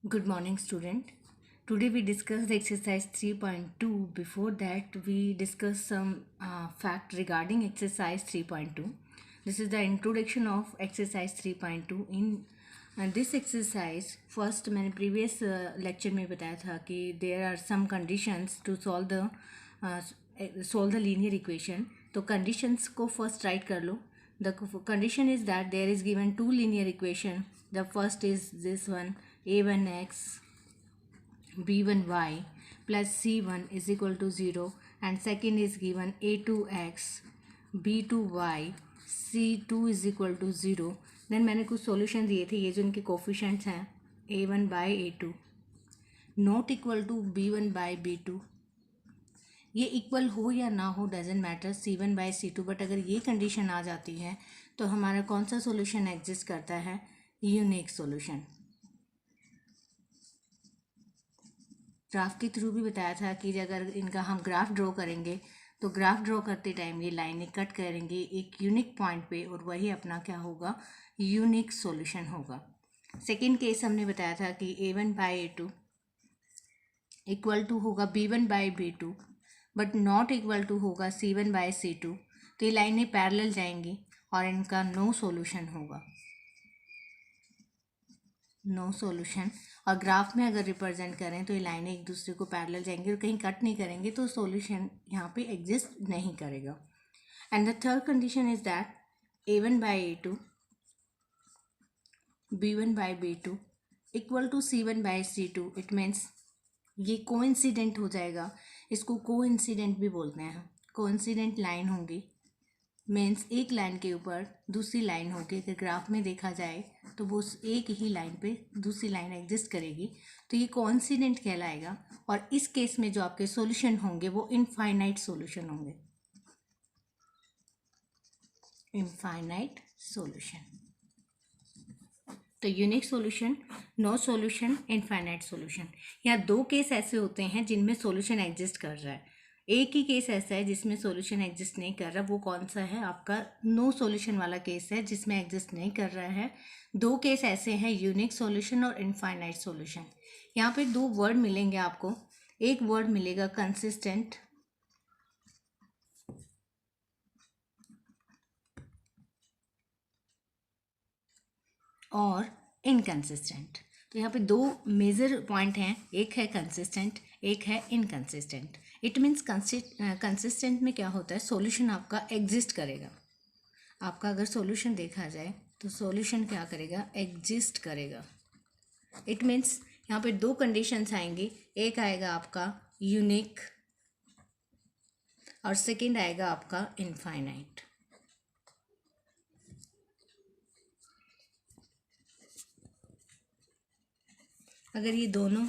Good morning, student. Today we discuss the exercise 3.2. Before that, we discuss some fact regarding exercise 3.2. This is the introduction of exercise 3.2. In this exercise, first मैंने previous lecture में बताया था कि there are some conditions to solve the linear equation. तो conditions को first write कर लो. The condition is that there is given two linear equation. The first is this one, a1x b1y plus c1 is equal to 0, and second is given a2x b2y c2 is equal to 0. Then मैंने कुछ solution दिए थे, ये जो इनके coefficients हैं a1 by a2 not equal to b1 by b2. ये equal हो या ना हो doesn't matter, c1 by c2, but अगर ये कंडीशन आ जाती है तो हमारा कौन सा सॉल्यूशन एग्जिस्ट करता है? Unique solution. ग्राफ के थ्रू भी बताया था कि अगर इनका हम ग्राफ ड्रॉ करेंगे तो ग्राफ ड्रॉ करते टाइम ये लाइनें कट करेंगे एक यूनिक पॉइंट पे, और वही अपना क्या होगा? यूनिक सॉल्यूशन होगा. सेकेंड केस हमने बताया था कि a1 by a2 equal to होगा b1 by b2, but not equal to होगा c1 बाई c2. तो ये लाइनें पैरेलल जाएंगी और इनका नो सॉल्यूशन होगा, नो सॉल्यूशन. और ग्राफ में अगर रिप्रेजेंट करें तो ये लाइनें एक दूसरे को पैरेलल जाएंगी और कहीं कट नहीं करेंगे, तो सॉल्यूशन यहाँ पे एग्जिस्ट नहीं करेगा. And the third condition is that a1 by a2 b1 by b2 equal to c1 by c2. It means ये कोइंसिडेंट हो जाएगा. इसको कोइंसिडेंट भी बोलते हैं. कोइंसिडेंट लाइन होंगी, मीन्स एक लाइन के ऊपर दूसरी लाइन होगी. अगर ग्राफ में देखा जाए तो वो उस एक ही लाइन पे दूसरी लाइन एग्जिस्ट करेगी, तो ये कोइंसिडेंट कहलाएगा. और इस केस में जो आपके सॉल्यूशन होंगे वो इनफाइनाइट सॉल्यूशन होंगे, इनफाइनाइट सॉल्यूशन. तो unique solution, no solution, infinite solution. यहाँ दो केस ऐसे होते हैं जिनमें सॉल्यूशन एग्जिस्ट कर रहा है. एक ही केस ऐसा है जिसमें सॉल्यूशन एग्जिस्ट नहीं कर रहा. वो कौन सा है? आपका नो सॉल्यूशन वाला केस है जिसमें एग्जिस्ट नहीं कर रहा है. दो केस ऐसे हैं, यूनिक सॉल्यूशन और इनफाइनाइट सॉल्यूशन. यहाँ पे दो वर्ड मिलेंगे आपको. एक वर्ड मिलेगा कंसिस्टेंट, और इनकंसिस्टेंट. तो यहाँ पे दो मेजर पॉइंट हैं, एक है कंसिस्टेंट, एक है इनकंसिस्टेंट. इट मीन्स कंसिस्टेंट में क्या होता है? सॉल्यूशन आपका एग्जिस्ट करेगा. आपका अगर सॉल्यूशन देखा जाए तो सॉल्यूशन क्या करेगा? एग्जिस्ट करेगा. इट मीन्स यहाँ पे दो कंडीशंस आएंगी. एक आएगा आपका यूनिक और सेकेंड आएगा आपका इनफाइनाइट. अगर ये दोनों,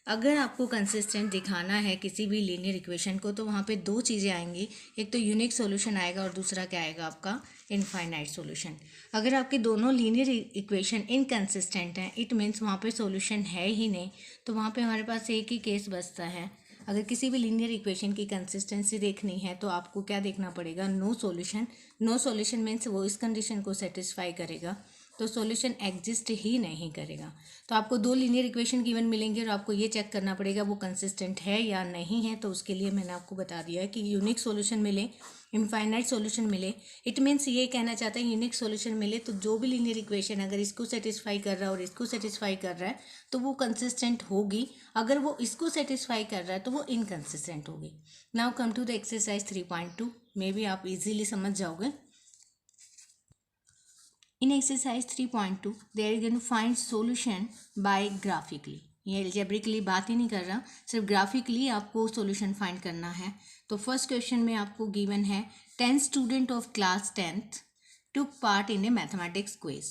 अगर आपको कंसिस्टेंट दिखाना है किसी भी लीनियर इक्वेशन को, तो वहाँ पे दो चीज़ें आएंगी. एक तो यूनिक सॉल्यूशन आएगा और दूसरा क्या आएगा? आपका इनफाइनाइट सॉल्यूशन. अगर आपके दोनों लीनियर इक्वेशन इनकंसिस्टेंट हैं, इट मीन्स वहाँ पे सॉल्यूशन है ही नहीं. तो वहाँ पे हमारे पास एक ही केस बचता है. अगर किसी भी लीनियर इक्वेशन की कंसिस्टेंसी देखनी है तो आपको क्या देखना पड़ेगा? No solution. No solution means वो इस कंडीशन को सेटिस्फाई करेगा, तो सॉल्यूशन एग्जिस्ट ही नहीं करेगा. तो आपको दो लीनियर इक्वेशन गिवन मिलेंगे और आपको ये चेक करना पड़ेगा वो कंसिस्टेंट है या नहीं है. तो उसके लिए मैंने आपको बता दिया है कि यूनिक सॉल्यूशन मिले, इनफाइनाइट सॉल्यूशन मिले. इट मीन्स ये कहना चाहते हैं यूनिक सॉल्यूशन मिले तो जो भी लीनियर इक्वेशन अगर इसको सेटिस्फाई कर रहा है और इसको सेटिस्फाई कर रहा है तो वो कंसिस्टेंट होगी. अगर वो इसको सेटिस्फाई कर रहा है तो वो इनकंसिस्टेंट होगी. Now come to the exercise 3.2. Maybe आप इजीली समझ जाओगे. In exercise 3.2, they are going to find solution by graphically. ये algebraically बात ही नहीं कर रहा, सिर्फ graphically आपको solution find करना है. तो first question में आपको given है 10 student of class 10th took part in a mathematics quiz.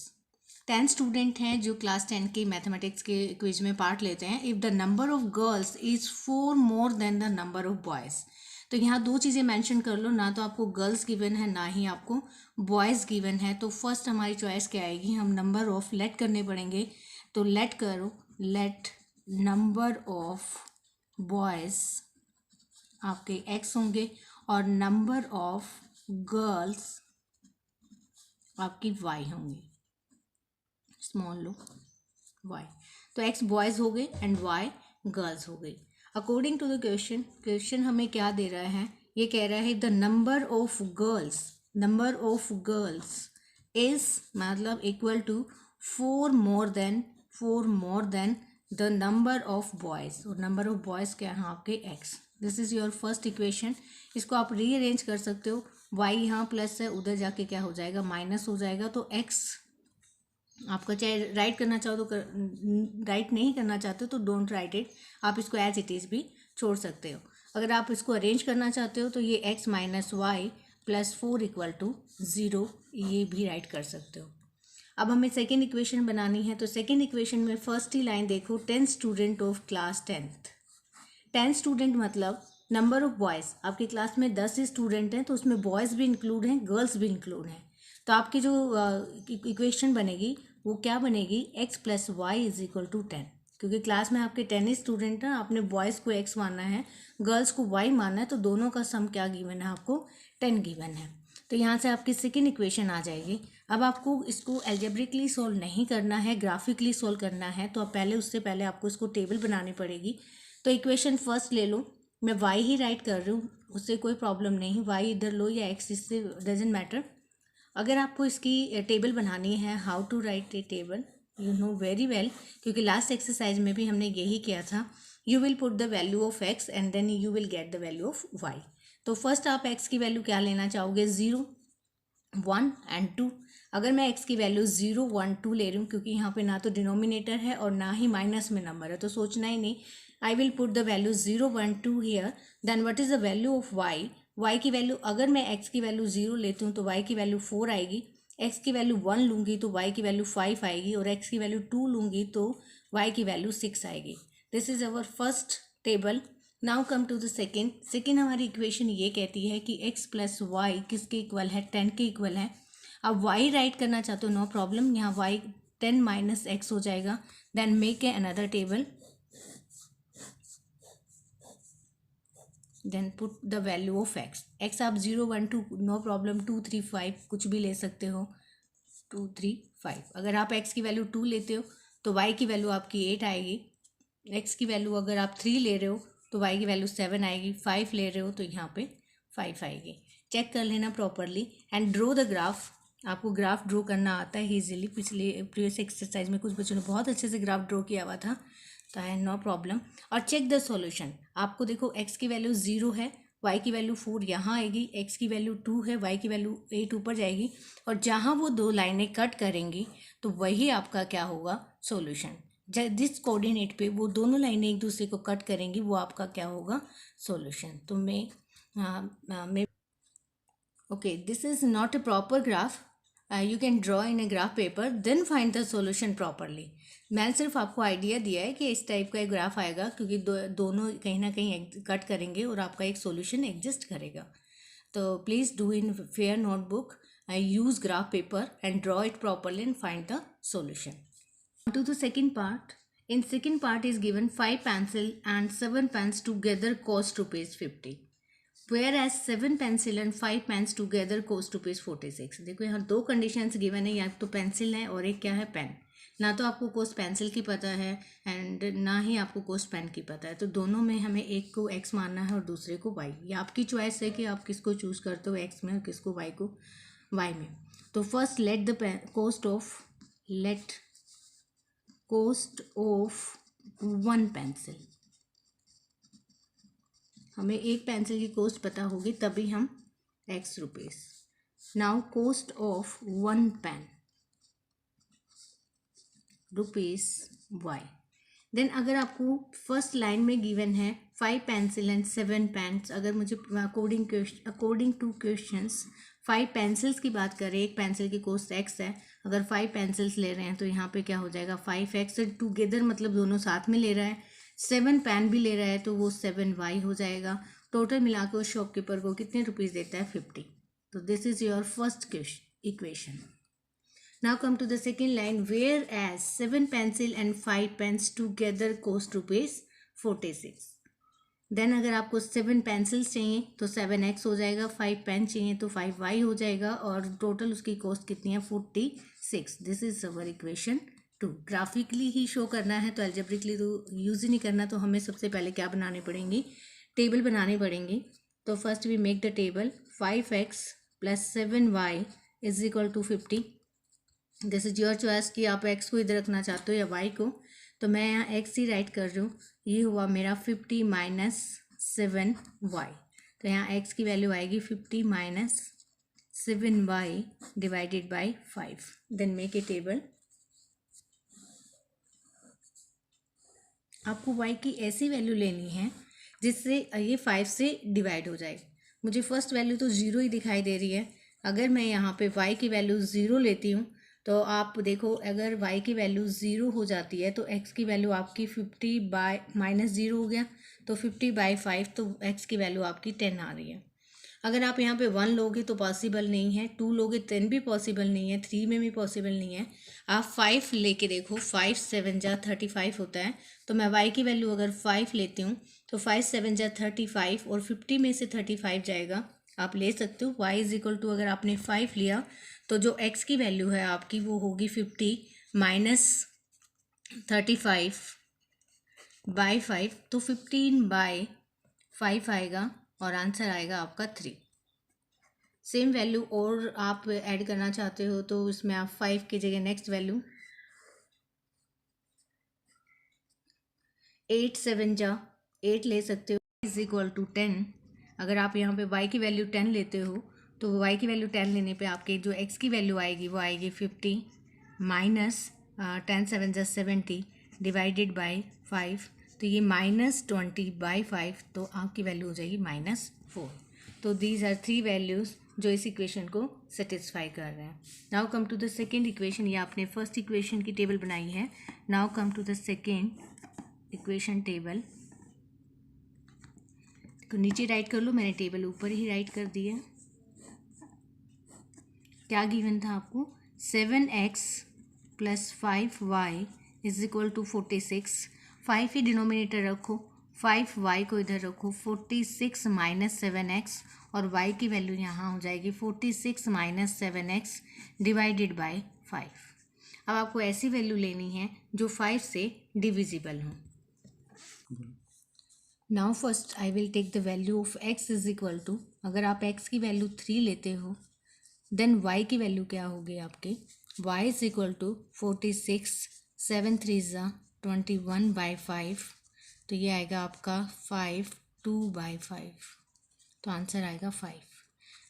10 student हैं जो क्लास 10 के मैथमेटिक्स के क्विज में पार्ट लेते हैं. If the number of girls is 4 more than the number of boys. तो यहाँ दो चीज़ें मेंशन कर लो, ना तो आपको गर्ल्स गिवन है ना ही आपको बॉयज़ गिवन है. तो फर्स्ट हमारी चॉइस क्या आएगी? हम नंबर ऑफ लेट करने पड़ेंगे. तो लेट करो, लेट नंबर ऑफ बॉयज़ आपके x होंगे और नंबर ऑफ गर्ल्स आपकी y होंगी. स्मॉल लो y. तो एक्स बॉयज़ हो गए एंड वाई गर्ल्स हो गई। अकॉर्डिंग टू द क्वेश्चन हमें क्या दे रहा है, ये कह रहा है the number of girls is मतलब equal to 4 more than the number of boys, और नंबर ऑफ बॉयज़ क्या है आपके X. This is your first equation. इसको आप रीअरेंज कर सकते हो, वाई यहाँ प्लस है, उधर जाके क्या हो जाएगा माइनस हो जाएगा। तो एक्स आपका चाहे राइट करना चाहो तो राइट नहीं करना चाहते हो तो डोंट राइट इट, आप इसको एज इट इज़ भी छोड़ सकते हो। अगर आप इसको अरेंज करना चाहते हो तो ये x minus y plus 4 equal to 0 ये भी राइट कर सकते हो। अब हमें सेकेंड इक्वेशन बनानी है, तो सेकेंड इक्वेशन में फर्स्ट ही लाइन देखो, 10 स्टूडेंट ऑफ क्लास 10 स्टूडेंट मतलब नंबर ऑफ बॉयज़, आपकी क्लास में 10 स्टूडेंट हैं तो उसमें बॉयज़ भी इंक्लूड हैं, गर्ल्स भी इंक्लूड हैं। तो आपकी जो इक्वेशन बनेगी वो क्या बनेगी, x plus y is equal to 10, क्योंकि क्लास में आपके 10 स्टूडेंट हैं, आपने बॉयज़ को x मानना है, गर्ल्स को y मानना है, तो दोनों का सम क्या गिवन है आपको 10 गिवन है। तो यहाँ से आपकी सेकेंड इक्वेशन आ जाएगी। अब आपको इसको एल्जेब्रिकली सोल्व नहीं करना है, ग्राफिकली सोल्व करना है, तो अब उससे पहले आपको इसको टेबल बनानी पड़ेगी। तो इक्वेशन फर्स्ट ले लो, मैं y ही राइट कर रही हूँ, उससे कोई प्रॉब्लम नहीं, y इधर लो या x, इससे डजेंट मैटर। अगर आपको इसकी टेबल बनानी है, how to write a table you know very well, क्योंकि लास्ट एक्सरसाइज में भी हमने यही किया था। You will put the value of x and then you will get the value of y। तो फर्स्ट आप x की वैल्यू क्या लेना चाहोगे, 0, 1 एंड 2। अगर मैं x की वैल्यू 0, 1, 2 ले रही हूँ, क्योंकि यहाँ पे ना तो डिनोमिनेटर है और ना ही माइनस में नंबर है, तो सोचना ही नहीं। I will put the value 0, 1, 2 here, then what is the value of y। y की वैल्यू, अगर मैं x की वैल्यू 0 लेती हूँ तो y की वैल्यू 4 आएगी, x की वैल्यू 1 लूँगी तो y की वैल्यू 5 आएगी, और x की वैल्यू 2 लूँगी तो y की वैल्यू 6 आएगी। This is our first table. Now come to the second हमारी इक्वेशन ये कहती है कि x प्लस वाई किसके इक्वल है, 10 के इक्वल है। अब y राइट करना चाहते हो, नो प्रॉब्लम, यहाँ y 10 माइनस एक्स हो जाएगा। Then make a another table, then put the value of x आप 0, 1, 2 नो प्रॉब्लम, 2, 3, 5 कुछ भी ले सकते हो, 2, 3, 5। अगर आप x की वैल्यू 2 लेते हो तो y की वैल्यू आपकी 8 आएगी, x की वैल्यू अगर आप 3 ले रहे हो तो y की वैल्यू 7 आएगी, 5 ले रहे हो तो यहाँ पे 5 आएगी। चेक कर लेना properly and draw the graph. आपको ग्राफ ड्रॉ करना आता है ईजिली, प्रीवियस एक्सरसाइज में कुछ बच्चों ने बहुत अच्छे से ग्राफ ड्रॉ किया हुआ था, तो है नो प्रॉब्लम। और चेक द सॉल्यूशन, आपको देखो x की वैल्यू 0 है, y की वैल्यू 4 यहाँ आएगी, x की वैल्यू 2 है, y की वैल्यू 8 ऊपर जाएगी, और जहाँ वो दो लाइनें कट करेंगी तो वही आपका क्या होगा सॉल्यूशन। जिस कोऑर्डिनेट पे वो दोनों लाइनें एक दूसरे को कट करेंगी वो आपका क्या होगा सॉल्यूशन। तो मैं okay, this is not a proper graph, you can draw in a graph paper then find the solution properly. मैंने सिर्फ आपको आइडिया दिया है कि इस टाइप का एक ग्राफ आएगा, क्योंकि दोनों कहीं ना कहीं कट करेंगे और आपका एक सॉल्यूशन एग्जिस्ट करेगा। तो please do in fair notebook, use graph paper and draw it properly and find the solution. To the second part. In second part is given 5 pencil and 7 pens together cost rupees 50. Whereas 7 pencil and 5 pens together cost rupees 46. देखो यहाँ दो conditions given है, या तो pencil है और एक क्या है पेन। ना तो आपको कोस्ट पेंसिल की पता है एंड ना ही आपको कोस्ट पेन की पता है, तो दोनों में हमें एक को x मानना है और दूसरे को y। ये आपकी चॉइस है कि आप किसको चूज़ करते हो, x में और किसको y को y में। तो first let the cost of 1 pencil, हमें एक पेंसिल की कोस्ट पता होगी तभी हम x rupees. Now cost of 1 pen rupees y। देन अगर आपको फर्स्ट लाइन में गिवन है 5 पेंसिल एंड 7 पेन्स, अगर मुझे अकॉर्डिंग टू क्वेश्चंस 5 पेंसिल्स की बात करें, एक पेंसिल की कोस्ट x है, अगर 5 पेंसिल्स ले रहे हैं तो यहाँ पे क्या हो जाएगा 5x टुगेदर, मतलब दोनों साथ में ले रहा है। 7 पेन भी ले रहा है तो वो 7y हो जाएगा। टोटल मिला के उस शॉपकीपर को कितने रुपीज़ देता है 50। तो this is your first equation. Now come to the second line, whereas 7 pencil and 5 pens together cost rupees 46। देन अगर आपको 7 पेंसिल्स चाहिए तो 7x हो जाएगा, 5 पेन चाहिए तो 5y हो जाएगा, और टोटल उसकी कॉस्ट कितनी है 46। This is our equation 2। 2। Graphically he show करना है तो एल्जेब्रिकली तो यूज़ ही नहीं करना, तो हमें सबसे पहले क्या बनानी पड़ेंगी, टेबल बनानी पड़ेंगी। तो first we make the table 5x + 7y = 50। This is your choice कि आप x को इधर रखना चाहते हो या y को, तो मैं यहाँ x ही राइट कर रही हूँ। ये हुआ मेरा 50 - 7y, तो यहाँ x की वैल्यू आएगी 50 - 7y / 5। Then make a table. आपको y की ऐसी वैल्यू लेनी है जिससे ये 5 से डिवाइड हो जाए। मुझे फर्स्ट वैल्यू तो 0 ही दिखाई दे रही है। अगर मैं यहाँ पे y की वैल्यू 0 लेती हूँ तो आप देखो, अगर y की वैल्यू 0 हो जाती है तो x की वैल्यू आपकी 50 - 0 हो गया, तो 50/5, तो x की वैल्यू आपकी 10 आ रही है। अगर आप यहाँ पे 1 लोगे तो पॉसिबल नहीं है, 2 लोगे 10 भी पॉसिबल नहीं है, 3 में भी पॉसिबल नहीं है। आप 5 लेके देखो, 5 × 7 = 35 होता है। तो मैं y की वैल्यू अगर 5 लेती हूँ तो 5 × 7 = 35 और 50 में से 35 जाएगा। आप ले सकते हो y = अगर आपने 5 लिया तो जो x की वैल्यू है आपकी वो होगी 50 - 35/5, तो 15/5 आएगा और आंसर आएगा आपका 3। सेम वैल्यू और आप ऐड करना चाहते हो तो इसमें आप 5 की जगह नेक्स्ट वैल्यू 8 × 7 = 8 ले सकते हो, = 10। अगर आप यहाँ पे y की वैल्यू 10 लेते हो तो y की वैल्यू 10 लेने पे आपके जो x की वैल्यू आएगी वो आएगी 50 - 10 × 7 = 70 / 5, तो ये -20/5, तो आपकी वैल्यू हो जाएगी -4। तो दीज आर 3 वैल्यूज़ जो इस इक्वेशन को सेटिस्फाई कर रहे हैं। Now come to the second equation. ये आपने फर्स्ट इक्वेशन की टेबल बनाई है। Now come to the second equation table को नीचे राइट कर लो, मैंने टेबल ऊपर ही राइट कर दिया। क्या गिवन था आपको, 7x + 5y = 46। 5 ही डिनोमिनेटर रखो, 5y को इधर रखो, 46 - 7x, और y की वैल्यू यहाँ हो जाएगी 46 - 7x / 5। अब आपको ऐसी वैल्यू लेनी है जो 5 से डिविजिबल हो। Now first I will take the value of x = अगर आप x की वैल्यू 3 लेते हो देन y की वैल्यू क्या होगी आपके, y = 46, 7 × 3 = 21/5, तो ये आएगा आपका 5/2/5, तो आंसर आएगा 5।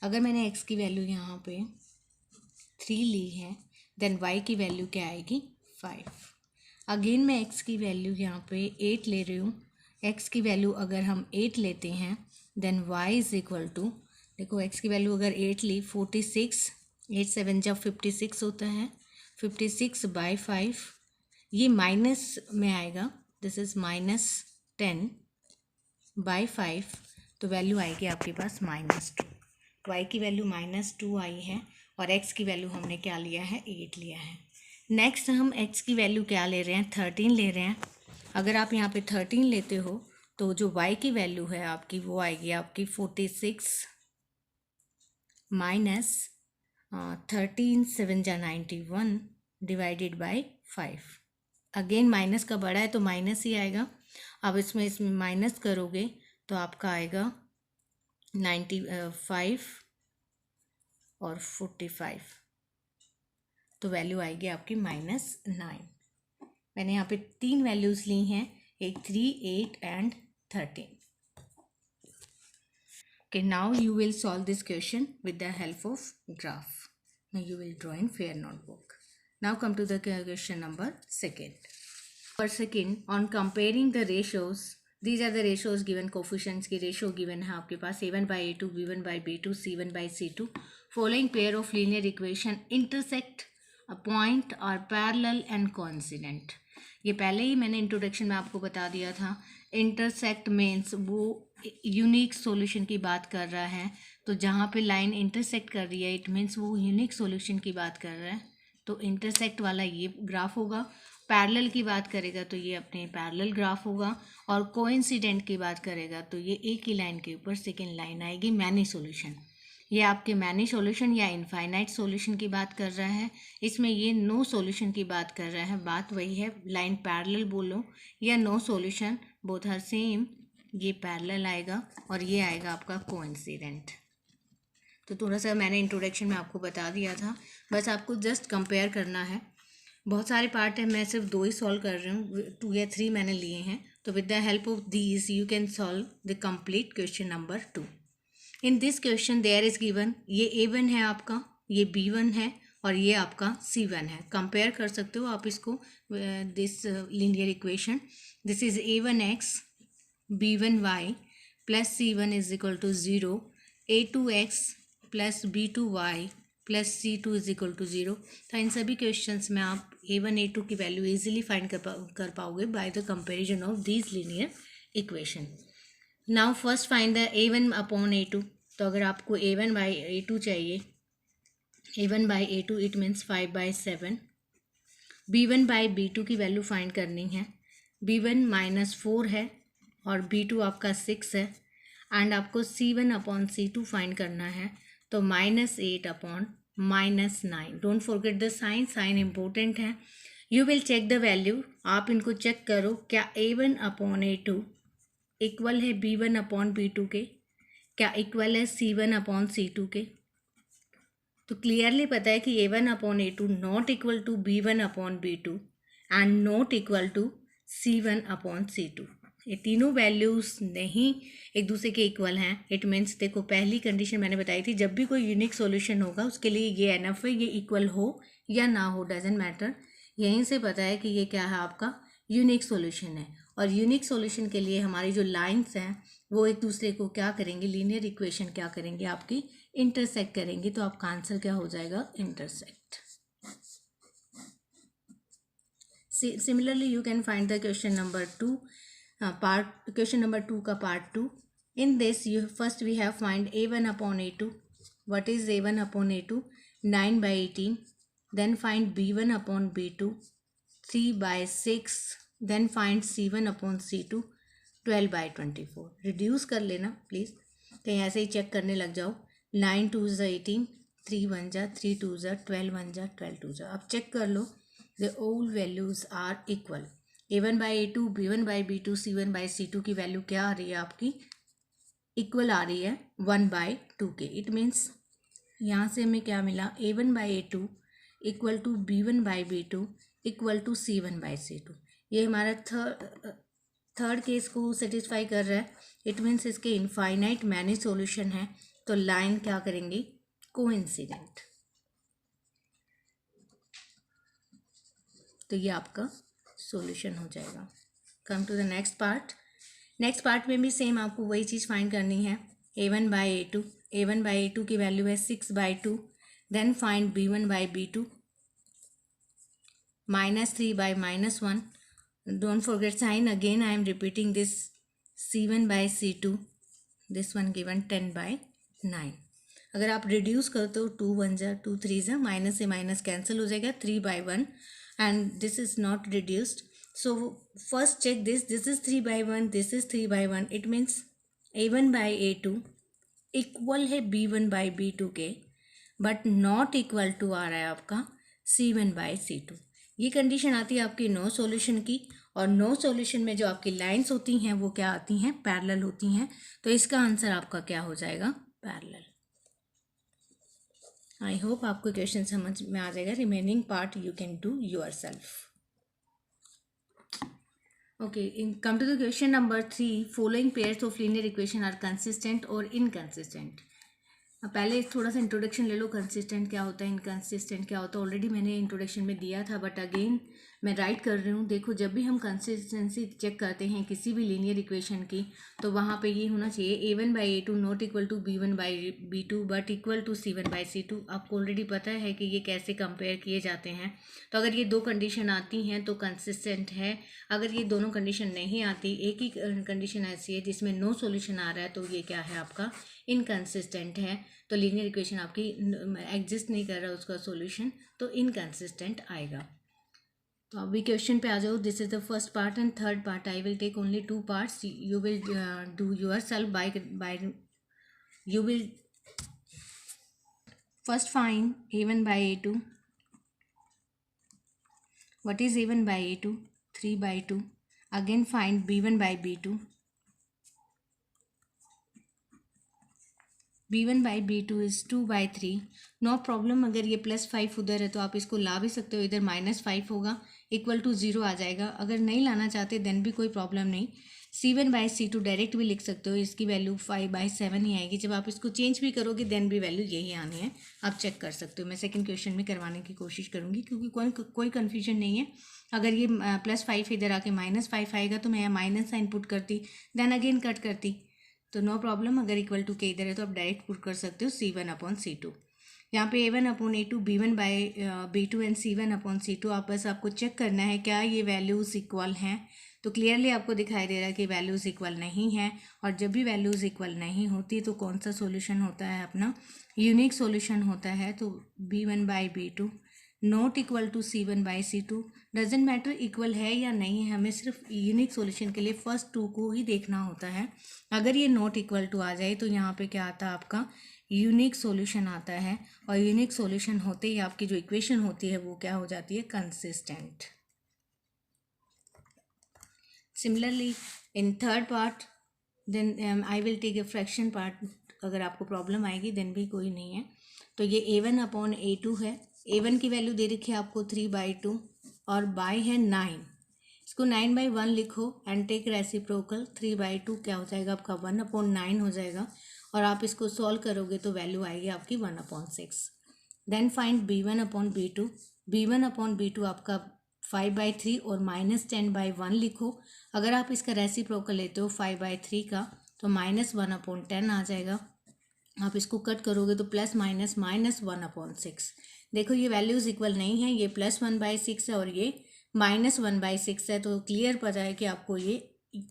अगर मैंने x की वैल्यू यहाँ पे 3 ली है देन y की वैल्यू क्या आएगी, 5। अगेन मैं x की वैल्यू यहाँ पे 8 ले रही हूँ। x की वैल्यू अगर हम 8 लेते हैं देन y = देखो x की वैल्यू अगर 8 ली, 46, 8 × 7 = 56 होता है, 56/5, ये माइनस में आएगा, दिस इज -10/5, तो वैल्यू आएगी आपके पास -2। y की वैल्यू -2 आई है और x की वैल्यू हमने क्या लिया है, 8 लिया है। नेक्स्ट हम x की वैल्यू क्या ले रहे हैं, 13 ले रहे हैं। अगर आप यहाँ पे 13 लेते हो तो जो y की वैल्यू है आपकी वो आएगी आपकी 46 - 13 × 7 = 91 / 5। अगेन माइनस का बड़ा है तो माइनस ही आएगा। अब इसमें माइनस करोगे तो आपका आएगा 95 और 45, तो वैल्यू आएगी आपकी -9। मैंने यहाँ पे 3 वैल्यूज़ ली हैं, एक 3, 8 and 13। Okay, now you will solve this question with the help of graph. Now you will draw in fair notebook. Now come to the question number 2. For second, on comparing the ratios, these are the ratios given, coefficients की ratio given है आपके पास, a1/a2, b1/b2, c1/c2. Following pair of linear equation intersect a point or parallel and coincident. ये पहले ही मैंने introduction में आपको बता दिया था। इंटरसेक्ट मीन्स वो यूनिक सॉल्यूशन की बात कर रहा है, तो जहाँ पे लाइन इंटरसेक्ट कर रही है इट मीन्स वो यूनिक सॉल्यूशन की बात कर रहा है, तो इंटरसेक्ट वाला ये ग्राफ होगा। पैरेलल की बात करेगा तो ये अपने पैरेलल ग्राफ होगा, और कोइंसिडेंट की बात करेगा तो ये एक ही लाइन के ऊपर सेकेंड लाइन आएगी, मैनी सॉल्यूशन। ये आपके मैनी सॉल्यूशन या इनफाइनाइट सॉल्यूशन की बात कर रहा है, इसमें ये नो सॉल्यूशन की बात कर रहा है। बात वही है, लाइन पैरेलल बोलो या no solution, both are same. ये पैरेलल आएगा और ये आएगा आपका कोइंसिडेंट। तो थोड़ा सा मैंने इंट्रोडक्शन में आपको बता दिया था, बस आपको जस्ट कंपेयर करना है। बहुत सारे पार्ट है, मैं सिर्फ 2 ही सॉल्व कर रही हूँ, 2 या 3 मैंने लिए हैं। तो with the help of these you can solve the complete question number 2। In this question there is given, ये A1 है आपका, ये B1 है और ये आपका C1 है। कंपेयर कर सकते हो आप इसको, this linear equation. This is A1x B1y plus C1 is equal to 0, A2x plus B2y plus C2 is equal to 0। तो इन सभी क्वेश्चंस में आप A1 A2 की वैल्यू इजीली फाइंड कर पाओगे by the comparison of these linear equation. Now first find the A1 upon A2। तो अगर आपको A1 बाई A2 चाहिए, A1 by A2 it means 5/7। B1 by B2 की वैल्यू फाइंड करनी है। B1 -4 है और B2 आपका 6 है। एंड आपको C1 अपॉन C2 फाइंड करना है, तो -8 upon -9। Don't forget the sign, sign important है। You will check the value, आप इनको चेक करो, क्या A1 अपॉन A2 इक्वल है B1 अपॉन B2 के, क्या इक्वल है C1 अपॉन C2 के। तो क्लियरली पता है कि A1 upon A2 not equal to B1 upon B2 and not equal to C1 upon C2। ये तीनों वैल्यूज़ नहीं एक दूसरे के इक्वल हैं। इट मीन्स, देखो पहली कंडीशन मैंने बताई थी, जब भी कोई यूनिक सॉल्यूशन होगा उसके लिए ये एनफ है, ये इक्वल हो या ना हो डजेंट मैटर। यहीं से पता है कि ये क्या है, आपका यूनिक सॉल्यूशन है। और यूनिक सॉल्यूशन के लिए हमारी जो लाइंस हैं वो एक दूसरे को क्या करेंगे, लीनियर इक्वेशन क्या करेंगे, आपकी इंटरसेक्ट करेंगे। तो आपका आंसर क्या हो जाएगा, intersect. Similarly you can find the question number 2, question number 2 का part 2। In this you first we have find A1 upon A2। What is A1 upon A2, 9/18। Then find B1 upon B2, 3/6। Then find C1 upon C2, 12/24। Reduce कर लेना please, कहीं ऐसे ही check करने लग जाओ। 9 2 18, 3 1 3 2 12 1 12 2। अब check कर लो, the all values are equal. A1 by A2, B1 by B2, C1 by C2 की वैल्यू क्या आ रही है आपकी, इक्वल आ रही है 1/2 के। इट मीन्स यहाँ से हमें क्या मिला, A1 by A2 equal to B1 by B2 equal to C1 by C2। ये हमारा थर्ड केस को सेटिस्फाई कर रहा है। इट मीन्स इसके इनफाइनाइट मैनी सॉल्यूशन है, तो लाइन क्या करेंगी, कोइंसिडेंट। तो ये आपका सॉल्यूशन हो जाएगा। Come to the next part. Next part में भी सेम आपको वही चीज़ फाइंड करनी है। A1 by A2, A1 by A2 की वैल्यू है 6/2। Then find B1 by B2, -3/-1। Don't forget sign, again I am repeating this. C1 by C2, this one given 10/9। अगर आप रिड्यूस करते हो, 2 1 2 3 माइनस से माइनस कैंसिल हो जाएगा, 3/1 and this is not reduced. So first check this, this is 3/1, this is 3/1। it means A1 by A2 equal है B1 by B2 के, but not equal to आ रहा है आपका C1 by C2। ये condition आती है आपकी नो सॉल्यूशन की, और नो सॉल्यूशन में जो आपकी लाइंस होती हैं वो क्या आती हैं, पैरेलल होती हैं। तो इसका आंसर आपका क्या हो जाएगा, पैरेलल। आई होप आपको क्वेश्चन समझ में आ जाएगा। Remaining part you can do yourself. Okay, come to the question number 3। Following pairs of linear equation are consistent और इनकंसिस्टेंट। पहले थोड़ा सा इंट्रोडक्शन ले लो, कंसिस्टेंट क्या होता है, इनकंसिस्टेंट क्या होता है। ऑलरेडी मैंने इंट्रोडक्शन में दिया था, बट अगेन मैं राइट कर रही हूँ। देखो, जब भी हम कंसिस्टेंसी चेक करते हैं किसी भी लीनियर इक्वेशन की, तो वहाँ पे ये होना चाहिए A1 by A2 not equal to B1 by B2 but equal to C1 by C2। आपको ऑलरेडी पता है कि ये कैसे कंपेयर किए जाते हैं। तो अगर ये दो कंडीशन आती हैं तो कंसिस्टेंट है। अगर ये दोनों कंडीशन नहीं आती, एक ही कंडीशन ऐसी है जिसमें नो सॉल्यूशन आ रहा है, तो ये क्या है, आपका इनकंसिस्टेंट है। तो लीनियर इक्वेशन आपकी एग्जिस्ट नहीं कर रहा उसका सॉल्यूशन, तो इनकंसिस्टेंट आएगा। तो अभी क्वेश्चन पे आ जाओ। This is the first part and third part I will take only 2 parts. You will do yourself by you will First find a1 by a2. What is a1 by a2? 3 by 2. Again find b1 by b2. b1 by b2 is 2 by 3. No problem. अगर ये +5 उधर है तो आप इसको ला भी सकते हो, इधर -5 होगा, इक्वल टू 0 आ जाएगा. अगर नहीं लाना चाहते देन भी कोई प्रॉब्लम नहीं. c1 बाई c2 डायरेक्ट भी लिख सकते हो, इसकी वैल्यू 5/7 ही आएगी. जब आप इसको चेंज भी करोगे देन भी वैल्यू यही आनी है, आप चेक कर सकते हो. मैं सेकंड क्वेश्चन में करवाने की कोशिश करूँगी क्योंकि कोई कन्फ्यूजन नहीं है. अगर ये +5 इधर आके -5 आएगा तो मैं यहाँ माइनस साइन पुट करती, देन अगेन कट करती, तो नो प्रॉब्लम. अगर इक्वल टू के इधर है तो आप डायरेक्ट पुट कर सकते हो c1/c2. यहाँ पे a1/a2 b1 by b2 and c1/c2. आपको चेक करना है क्या ये वैल्यूज़ इक्वल हैं. तो क्लियरली आपको दिखाई दे रहा है कि वैल्यूज़ इक्वल नहीं है. और जब भी वैल्यूज़ इक्वल नहीं होती तो कौन सा सॉल्यूशन होता है अपना, यूनिक सॉल्यूशन होता है. तो b1 by b2 not equal to c1 by c2. Doesn't matter equal है या नहीं है, हमें सिर्फ यूनिक सॉल्यूशन के लिए फर्स्ट 2 को ही देखना होता है. अगर ये नॉट इक्वल टू आ जाए तो यहाँ पे क्या आता है आपका यूनिक सॉल्यूशन आता है. और यूनिक सॉल्यूशन होते ही आपकी जो इक्वेशन होती है वो क्या हो जाती है, consistent. Similarly in third part then I will take a fraction part. अगर आपको प्रॉब्लम आएगी देन भी कोई नहीं है. तो ये a1/a2 है. a1 की वैल्यू दे रखी है आपको 3/2 और बाय है 9. इसको 9/1 लिखो एंड टेक रेसिप्रोकल. 3/2 क्या हो जाएगा आपका 1/9 हो जाएगा. और आप इसको सॉल्व करोगे तो वैल्यू आएगी आपकी 1/6. Then find b1/b2. b1/b2 आपका 5/3 और -10/1 लिखो. अगर आप इसका रेसिप्रोकल लेते हो 5/3 का तो -1/10 आ जाएगा. आप इसको कट करोगे तो प्लस माइनस -1/6. देखो ये वैल्यूज़ इक्वल नहीं है, ये +1/6 है और ये -1/6 है. तो क्लियर पता है कि आपको ये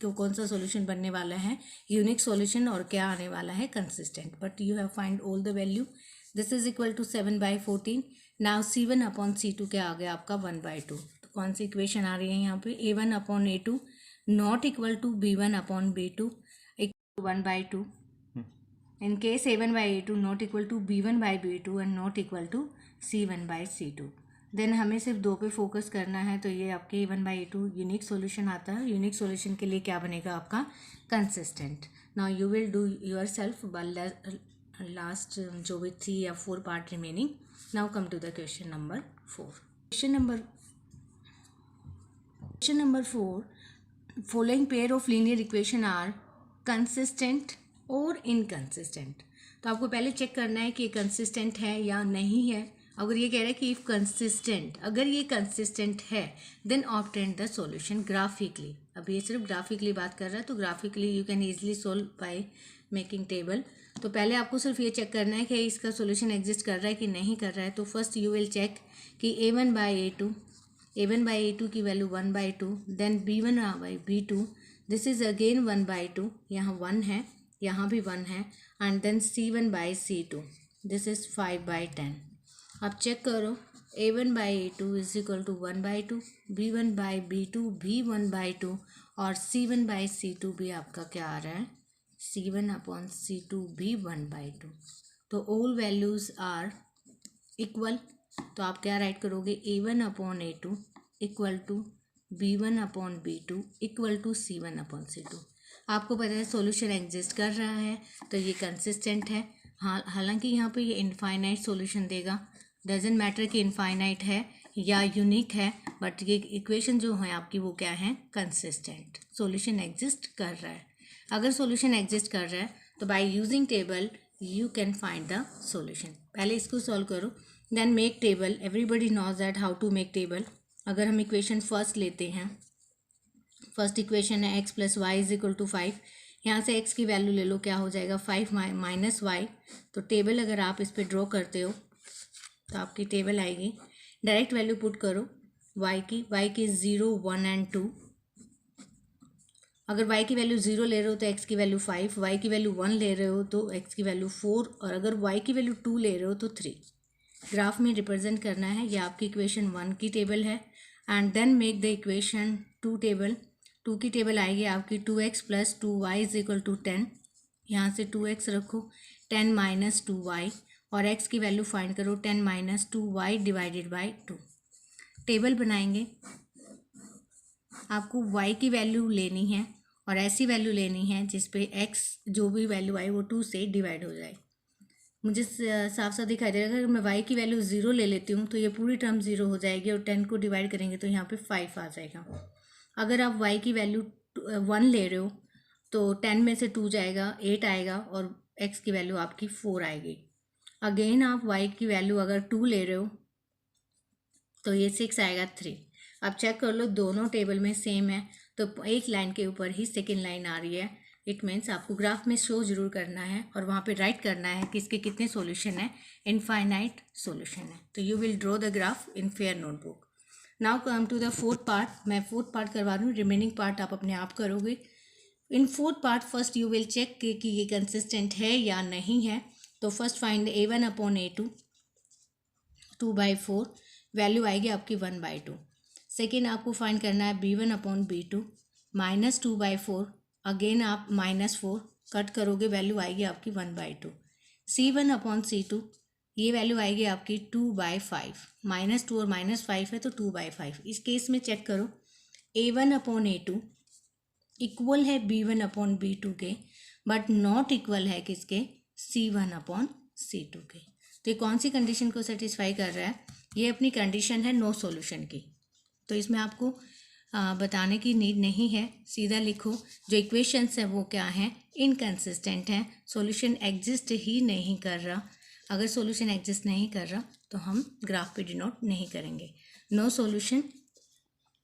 तो कौन सा सॉल्यूशन बनने वाला है, यूनिक सॉल्यूशन, और क्या आने वाला है, consistent. But you have find all the value. This is equal to 7/14. Now c1/c2 क्या आ गया आपका 1/2. तो कौन सी इक्वेशन आ रही है यहाँ पे, a1/a2 not equal to b1/b2 equal to 1/2. In case a1/a2 not equal to b1/b2 and not equal to c1/c2. Then हमें सिर्फ 2 पे फोकस करना है. तो ये आपके a1/a2 यूनिक सॉल्यूशन आता है. यूनिक सॉल्यूशन के लिए क्या बनेगा आपका, consistent. Now you will do yourself last जो भी 3 या 4 part remaining. Now come to the question number 4. Question number 4. Following pair of linear equation are consistent और इनकंसिस्टेंट. तो आपको पहले चेक करना है कि ये कंसिस्टेंट है या नहीं है. अगर ये कह रहा है कि इफ कंसिस्टेंट, अगर ये कंसिस्टेंट है then obtain the solution graphically. अब ये सिर्फ ग्राफिकली बात कर रहा है तो graphically you can easily solve by making table. तो पहले आपको सिर्फ ये चेक करना है कि इसका सॉल्यूशन एग्जिस्ट कर रहा है कि नहीं कर रहा है. तो फर्स्ट यू विल चेक कि a1/a2 की value 1/2. Then b1/b2 this is again 1/2. यहाँ 1 है, यहाँ भी 1 है. And then c1/c2 this is 5/10. आप चेक करो a1/a2 is equal to 1/2, b1/b2 भी 1/2 और c1/c2 भी आपका क्या आ रहा है, c1/c2 भी 1/2. तो ऑल वैल्यूज आर इक्वल. तो आप क्या राइट करोगे, a1/a2 equal to b1/b2 equal to c1/c2. आपको पता है सॉल्यूशन एग्जिस्ट कर रहा है तो ये कंसिस्टेंट है. हालांकि यहाँ पे ये इनफाइनाइट सॉल्यूशन देगा. डजेंट मैटर कि इनफाइनाइट है या यूनिक है, बट ये इक्वेशन जो है आपकी वो क्या है, कंसिस्टेंट. सॉल्यूशन एग्जिस्ट कर रहा है. अगर सॉल्यूशन एग्जिस्ट कर रहा है तो by using table you can find the solution. पहले इसको सॉल्व करो then make table. Everybody knows that how to make table. अगर हम इक्वेशन फर्स्ट लेते हैं, फर्स्ट इक्वेशन है x + y = 5. यहाँ से x की वैल्यू ले लो, क्या हो जाएगा 5 - y. तो टेबल अगर आप इस पर ड्रॉ करते हो तो आपकी टेबल आएगी. डायरेक्ट वैल्यू पुट करो y की 0, 1 एंड 2. अगर y की वैल्यू 0 ले रहे हो तो x की वैल्यू 5, y की वैल्यू 1 ले रहे हो तो x की वैल्यू 4, और अगर y की वैल्यू 2 ले रहे हो तो 3. ग्राफ में रिप्रेजेंट करना है. ये आपकी इक्वेशन 1 की टेबल है. And then make the equation 2 table. 2 की टेबल आएगी आपकी 2x + 2y = 10. यहाँ से 2x रखो, 10 - 2y और x की वैल्यू फाइंड करो 10 minus 2y divided by 2। Table बनाएंगे, आपको y की वैल्यू लेनी है और ऐसी वैल्यू लेनी है जिस पे x जो भी वैल्यू आए वो 2 से डिवाइड हो जाए। मुझे साफ साफ दिखाई दे रहा है, अगर मैं y की वैल्यू 0 ले लेती हूँ तो ये पूरी टर्म 0 हो जाएगी और 10 को डिवाइड करेंगे तो यहाँ पे 5 आ जाएगा। अगर आप y की वैल्यू 1 ले रहे हो तो 10 में से 2 जाएगा, 8 आएगा और x की वैल्यू आपकी 4 आएगी। अगेन आप y की वैल्यू अगर 2 ले रहे हो तो ये 6 आएगा, 3। आप चेक कर लो दोनों टेबल में सेम है, तो एक लाइन के ऊपर ही सेकेंड लाइन आ रही है। इट मीन्स आपको ग्राफ में शो जरूर करना है और वहाँ पे राइट करना है कि इसके कितने सॉल्यूशन है, इनफाइनाइट सॉल्यूशन है। तो you will draw the graph in fair notebook. Now come to the fourth part. मैं फोर्थ पार्ट करवा रही हूँ, रिमेनिंग पार्ट आप अपने आप करोगे। In fourth part first you will check कि ये कंसिस्टेंट है या नहीं है। तो first find a1 upon a2, 2/4 value आएगी आपकी 1/2। सेकेंड आपको फाइंड करना है b1 अपॉन b2, -2/4, अगेन आप -4 कट करोगे, वैल्यू आएगी आपकी 1/2। c1 अपॉन c2, ये वैल्यू आएगी आपकी 2/5, -2 और -5 है तो 2/5। इस केस में चेक करो a1 अपॉन a2 इक्वल है b1 अपॉन b2 के, बट नॉट इक्वल है किसके, c1 अपॉन c2 के। तो ये कौन सी कंडीशन को सेटिस्फाई कर रहा है, ये अपनी कंडीशन है नो सॉल्यूशन की। तो इसमें आपको बताने की नीड नहीं है, सीधा लिखो जो इक्वेशंस है वो क्या हैं, इनकंसिस्टेंट हैं, सॉल्यूशन एग्जिस्ट ही नहीं कर रहा। अगर सॉल्यूशन एग्जिस्ट नहीं कर रहा तो हम ग्राफ पे डिनोट नहीं करेंगे। नो सॉल्यूशन,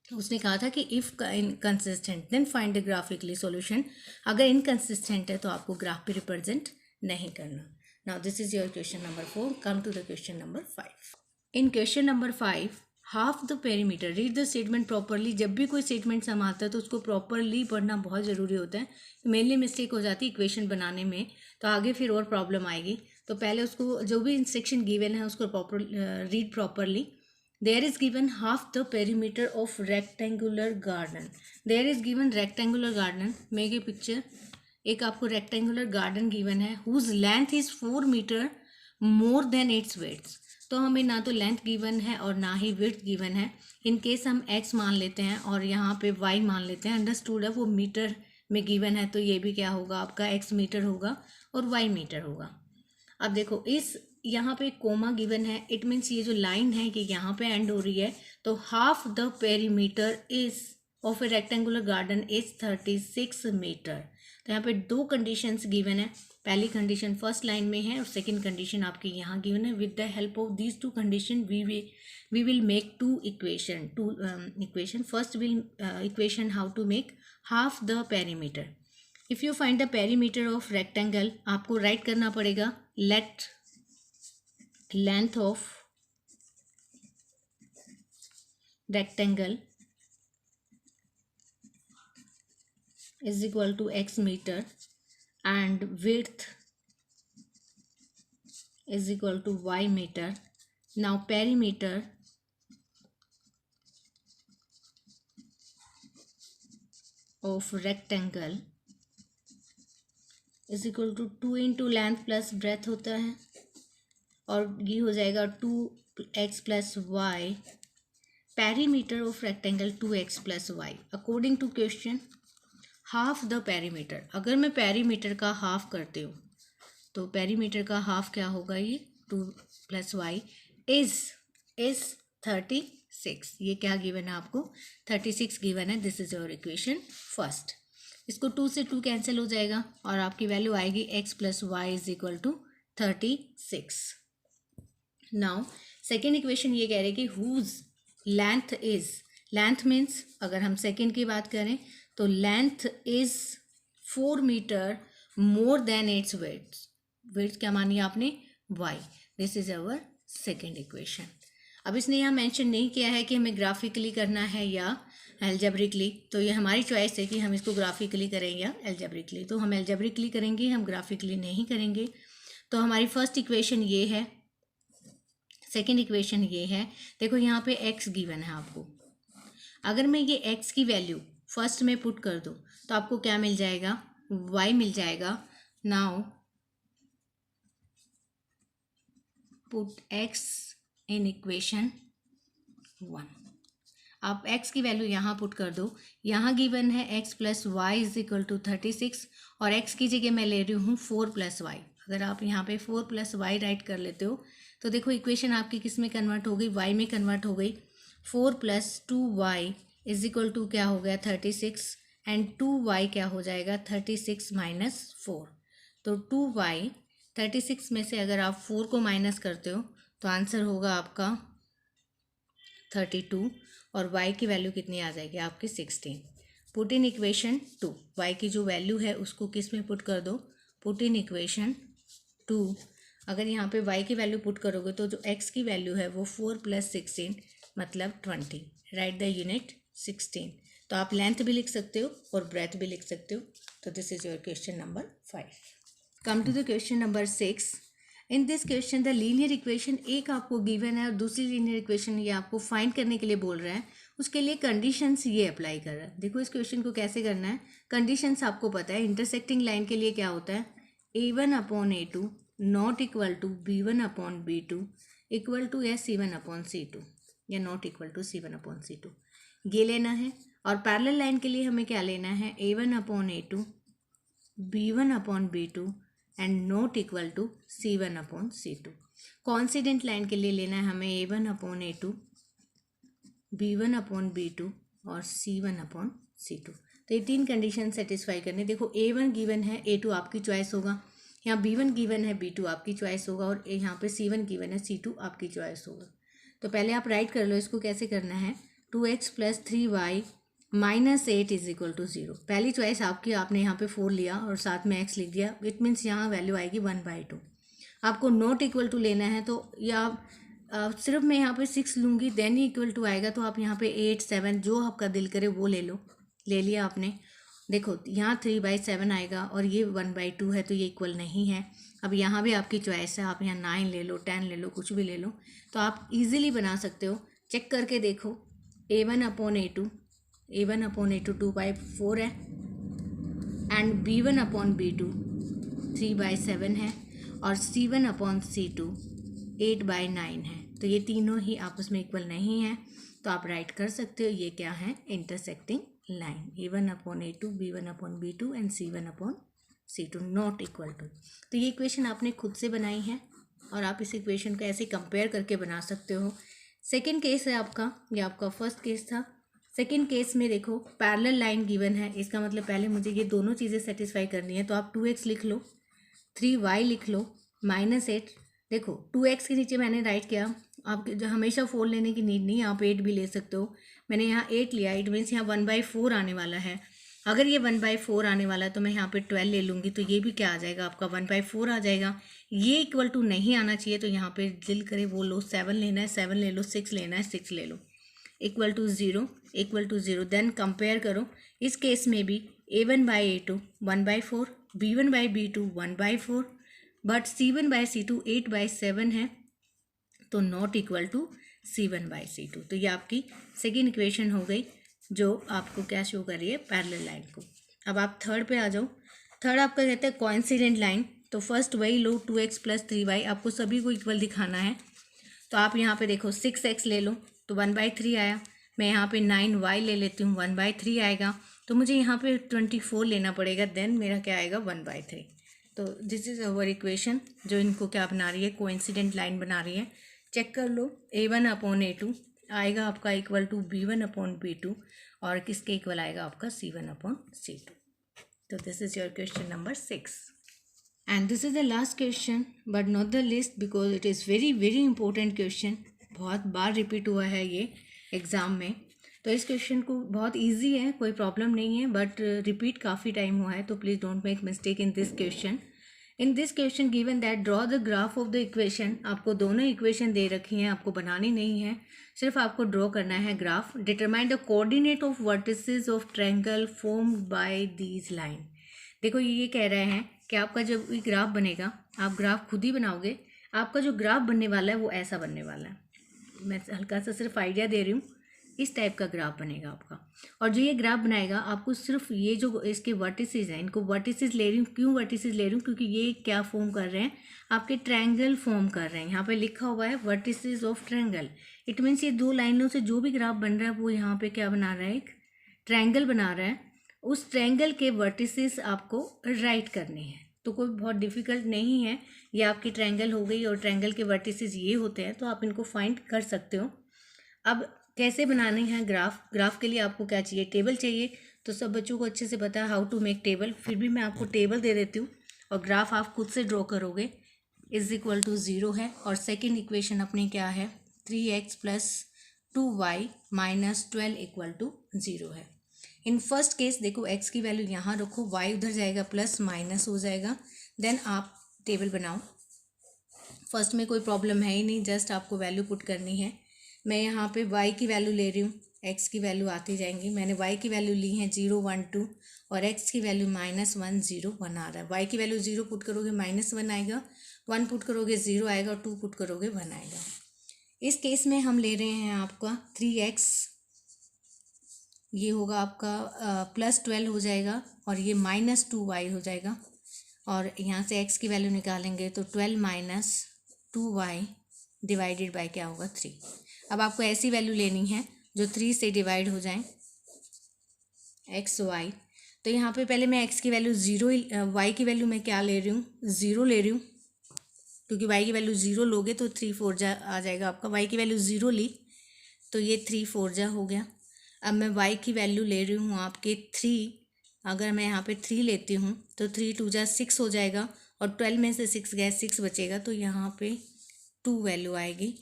उसने कहा था कि if inconsistent then find the graphically solution. अगर इनकंसिस्टेंट है तो आपको ग्राफ पे रिप्रेजेंट नहीं करना। Now this is your question number 4। Come to the question number 5। In question number 5 half the perimeter, read the statement properly. जब भी कोई स्टेटमेंट हम आता है तो उसको प्रॉपरली पढ़ना बहुत ज़रूरी होता है। मेनली मिस्टेक हो जाती है इक्वेशन बनाने में, तो आगे फिर और प्रॉब्लम आएगी। तो पहले उसको जो भी इंस्ट्रक्शन गिवन है उसको proper read properly. There is given half the perimeter of rectangular garden. There is given rectangular garden. Make a picture. एक आपको rectangular garden given है whose length is 4 meter more than its width. तो हमें ना तो length given है और ना ही विड्थ गिवन है। इन केस हम x मान लेते हैं और यहाँ पे y मान लेते हैं, अंडरस्टूड है वो मीटर में गिवन है, तो ये भी क्या होगा आपका x मीटर होगा और y मीटर होगा। अब देखो इस यहाँ पे कोमा गिवन है, इट मीन्स ये जो लाइन है कि यहाँ पे एंड हो रही है, तो half the perimeter is of a rectangular garden is 36 metre. तो यहाँ पे दो कंडीशंस गिवन है, पहली कंडीशन फर्स्ट लाइन में है और सेकंड कंडीशन आपकी यहाँ गिवन है। With the help of these two condition we will make two equation. First will equation how to make half the perimeter. If you find the perimeter of rectangle, आपको write करना पड़ेगा let length of rectangle is equal to x meter and width is equal to y meter. Now perimeter of rectangle is equal to 2 into length plus breadth होता है और ये हो जाएगा 2x plus y। Perimeter of rectangle 2x plus y। According to question half the perimeter, अगर मैं perimeter का half करती हूँ तो पेरीमीटर का हाफ क्या होगा, ये 2 + y इज 36। ये क्या गिवन है आपको, 36 गिवन है। This is your equation first. इसको 2 से 2 कैंसिल हो जाएगा और आपकी वैल्यू आएगी x + y is equal to 36। Now second equation ये कह रहे कि whose length is, length means अगर हम सेकेंड की बात करें तो length is 4 metre more than its width. Width क्या मानी आपने, y। This is our second equation. अब इसने यहाँ मेंशन नहीं किया है कि हमें ग्राफिकली करना है या एल्जेब्रिकली, तो ये हमारी चॉइस है कि हम इसको ग्राफिकली करें या एल्जेब्रिकली। तो हम एल्जेब्रिकली करेंगे, हम ग्राफिकली नहीं करेंगे। तो हमारी फर्स्ट इक्वेशन ये है, सेकेंड इक्वेशन ये है। देखो यहाँ पे x गिवन है आपको, अगर मैं ये x की वैल्यू फर्स्ट में पुट कर दूँ तो आपको क्या मिल जाएगा, y मिल जाएगा। Now put x in equation 1। आप x की वैल्यू यहाँ पुट कर दो। यहाँ गिवन है x plus y is equal to 36 और x की जगह मैं ले रही हूँ 4 प्लस वाई। अगर आप यहाँ पे 4 प्लस वाई राइट कर लेते हो तो देखो इक्वेशन आपकी किस में कन्वर्ट हो गई, y में कन्वर्ट हो गई। 4 plus 2y is equal to क्या हो गया 36 एंड 2y क्या हो जाएगा 36 माइनस 4। तो 2y 36 में से अगर आप 4 को माइनस करते हो तो आंसर होगा आपका 32 और y की वैल्यू कितनी आ जाएगी आपकी 16। पुट इन इक्वेशन 2, y की जो वैल्यू है उसको किस में पुट कर दो, पुट इन इक्वेशन 2। अगर यहाँ पे y की वैल्यू पुट करोगे तो जो x की वैल्यू है वो 4 प्लस 16 मतलब 20। Right the unit 16। तो आप लेंथ भी लिख सकते हो और ब्रेथ भी लिख सकते हो। तो this is your question number 5। Come to the question number 6। In this question the linear equation एक आपको गिवन है और दूसरी लीनियर इक्वेशन ये आपको फाइंड करने के लिए बोल रहा है। उसके लिए कंडीशंस ये अप्लाई कर रहा है। देखो इस क्वेश्चन को कैसे करना है। कंडीशंस आपको पता है, इंटरसेक्टिंग लाइन के लिए क्या होता है, a1 upon a2 not equal to b1 upon b2 equal to या c1 अपॉन c2 या not equal to c1 upon c2, ये लेना है। और पैरेलल लाइन के लिए हमें क्या लेना है, a1 upon a2 b1 upon b2 and not equal to c1 upon c2। Coincident line के लिए लेना है हमें a1 upon a2 b1 upon b2 और c1 अपॉन c2। तो ये तीन कंडीशन सेटिस्फाई करने। देखो a1 गिवन है, a2 आपकी चॉइस होगा, यहाँ b1 गिवन है, b2 आपकी चॉइस होगा और यहाँ पे c1 गिवन है, c2 आपकी चॉइस होगा। तो पहले आप राइट कर लो इसको कैसे करना है। 2x plus 3y minus 8 is equal to 0। पहली चॉइस आपकी, आपने यहाँ पे 4 लिया और साथ में x लिख दिया। इट मीन्स यहाँ वैल्यू आएगी 1/2। आपको नॉट इक्वल टू लेना है तो या सिर्फ मैं यहाँ पे 6 लूँगी देन ही इक्वल टू आएगा। तो आप यहाँ पे 8, 7 जो आपका दिल करे वो ले लो। ले लिया आपने। देखो यहाँ 3/7 आएगा और ये 1/2 है तो ये इक्वल नहीं है। अब यहाँ भी आपकी चॉइस है, आप यहाँ 9 ले लो, 10 ले लो, कुछ भी ले लो। तो आप इजीली बना सकते हो। चेक करके देखो, a1 अपॉन a2 2/4 है एंड b1 अपॉन b2 3/7 है और c1 अपॉन c2 8/9 है। तो ये तीनों ही आपस में इक्वल नहीं है। तो आप राइट कर सकते हो ये क्या है, intersecting line. a1 upon a2 b1 upon b2 and c1 upon c2 not equal to. तो ये इक्वेशन आपने खुद से बनाई है और आप इस इक्वेशन को ऐसे कंपेयर करके बना सकते हो। सेकेंड केस है आपका, ये आपका फर्स्ट केस था। सेकेंड केस में देखो पैरेलल लाइन गिवन है, इसका मतलब पहले मुझे ये दोनों चीज़ें सेटिस्फाई करनी है। तो आप 2x लिख लो, 3y लिख लो, -8। देखो 2x के नीचे मैंने राइट किया। आप जो हमेशा 4 लेने की नीड नहीं, आप 8 भी ले सकते हो। मैंने यहाँ 8 लिया, इट मीन्स यहाँ 1/4 आने वाला है। अगर ये 1/4 आने वाला है तो मैं यहाँ पे 12 ले लूँगी तो ये भी क्या आ जाएगा आपका 1/4 आ जाएगा। ये इक्वल टू नहीं आना चाहिए तो यहाँ पे दिल करे वो लो, 7 लेना है 7 ले लो, 6 लेना है 6 ले लो, इक्वल टू 0 देन कंपेयर करो। इस केस में भी a1/a2 1/4, b1/b2 1/4 बट c1/c2 8/7 है तो नॉट इक्वल टू c1/c2। तो ये आपकी सेकेंड इक्वेशन हो गई जो आपको क्या शो कर रही है, पैरेलल लाइन को। अब आप थर्ड पे आ जाओ। थर्ड आपका कहते हैं कोइंसिडेंट लाइन। तो फर्स्ट वही लो, 2x प्लस 3y आपको सभी को इक्वल दिखाना है। तो आप यहाँ पे देखो 6x ले लो तो 1/3 आया। मैं यहाँ पे 9y ले लेती हूँ 1/3 आएगा। तो मुझे यहाँ पे 24 लेना पड़ेगा, देन मेरा क्या आएगा 1/3। तो दिस इज अवर इक्वेशन जो इनको क्या बना रही है, कोइंसिडेंट लाइन बना रही है। चेक कर लो, a1 अपॉन a2 आएगा आपका equal to b1 upon b2 और किसके इक्वल आएगा आपका c1 अपॉन c2। तो this is your question number 6 and this is the last question but not the list because it is very very important question. बहुत बार repeat हुआ है ये exam में। तो इस क्वेश्चन को बहुत इजी है, कोई प्रॉब्लम नहीं है, बट रिपीट काफ़ी टाइम हुआ है तो please don't make mistake in this question. In this question given that draw the graph of the equation. आपको दोनों इक्वेशन दे रखी हैं, आपको बनानी नहीं है, सिर्फ आपको ड्रॉ करना है graph. Determine the coordinate of vertices of triangle formed by these line. देखो ये कह रहे हैं कि आपका जब ये ग्राफ बनेगा, आप ग्राफ खुद ही बनाओगे, आपका जो ग्राफ बनने वाला है वो ऐसा बनने वाला है। मैं हल्का सा सिर्फ आइडिया दे रही हूँ। इस टाइप का ग्राफ बनेगा आपका। और जो ये ग्राफ बनाएगा आपको सिर्फ ये जो इसके वर्टिसेस हैं, इनको वर्टिसेस ले रही हूँ, क्यों वर्टिसेस ले रही हूँ, क्योंकि ये क्या फॉर्म कर रहे हैं, आपके ट्रायंगल फॉर्म कर रहे हैं। यहाँ पे लिखा हुआ है vertices of triangle. It means ये दो लाइनों से जो भी ग्राफ बन रहा है वो यहाँ पे क्या बना रहा है, एक ट्रायंगल बना रहा है। उस ट्रायंगल के वर्टिसेस आपको राइट करने हैं, तो कोई बहुत डिफिकल्ट नहीं है। ये आपकी ट्रायंगल हो गई और ट्रायंगल के वर्टिसेस ये होते हैं, तो आप इनको फाइंड कर सकते हो। अब कैसे बनानी है ग्राफ के लिए आपको क्या चाहिए, टेबल चाहिए। तो सब बच्चों को अच्छे से पता है हाउ टू मेक टेबल, फिर भी मैं आपको टेबल दे देती हूँ और ग्राफ आप खुद से ड्रॉ करोगे। इज इक्वल टू 0 है और सेकेंड इक्वेशन अपनी क्या है, 3x + 2y - 12 इक्वल टू 0 है। इन फर्स्ट केस देखो x की वैल्यू यहाँ रखो, y उधर जाएगा, प्लस माइनस हो जाएगा। देन आप टेबल बनाओ। फर्स्ट में कोई प्रॉब्लम है ही नहीं, जस्ट आपको वैल्यू पुट करनी है। मैं यहाँ पे y की वैल्यू ले रही हूँ, x की वैल्यू आती जाएंगी। मैंने y की वैल्यू ली है 0 1 2 और x की वैल्यू -1 0 1 आ रहा है। y की वैल्यू 0 पुट करोगे -1 आएगा, 1 पुट करोगे 0 आएगा और 2 पुट करोगे 1 आएगा। इस केस में हम ले रहे हैं आपका 3x, ये होगा आपका +12 हो जाएगा और ये -2y हो जाएगा। और यहाँ से x की वैल्यू निकालेंगे तो 12 - 2y डिवाइडेड बाय क्या होगा, 3। अब आपको ऐसी वैल्यू लेनी है जो 3 से डिवाइड हो जाए, x y। तो यहाँ पे पहले मैं x की वैल्यू 0, y की वैल्यू मैं क्या ले रही हूँ, 0 ले रही हूँ, क्योंकि y की वैल्यू 0 लोगे तो 3 4 जा आ जाएगा आपका। y की वैल्यू 0 ली तो ये 3 4 जा हो गया। अब मैं y की वैल्यू ले रही हूँ आपके 3, अगर मैं यहाँ पे 3 लेती हूँ तो 3 2 जा 6 हो जाएगा और 12 में से 6 गए 6 बचेगा, तो यहाँ पे 2 वैल्यू आएगी।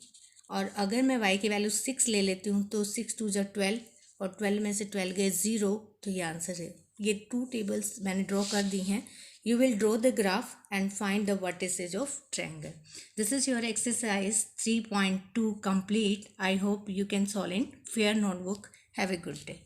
और अगर मैं y की वैल्यू 6 ले लेती हूँ तो 6 2 जा 12 और 12 में से 12 गए 0, तो ये आंसर है। ये 2 टेबल्स मैंने ड्रॉ कर दी हैं। You will draw the graph and find the vertices of triangle. This is your exercise 3.2 complete. I hope you can solve in fair notebook. Have a good day.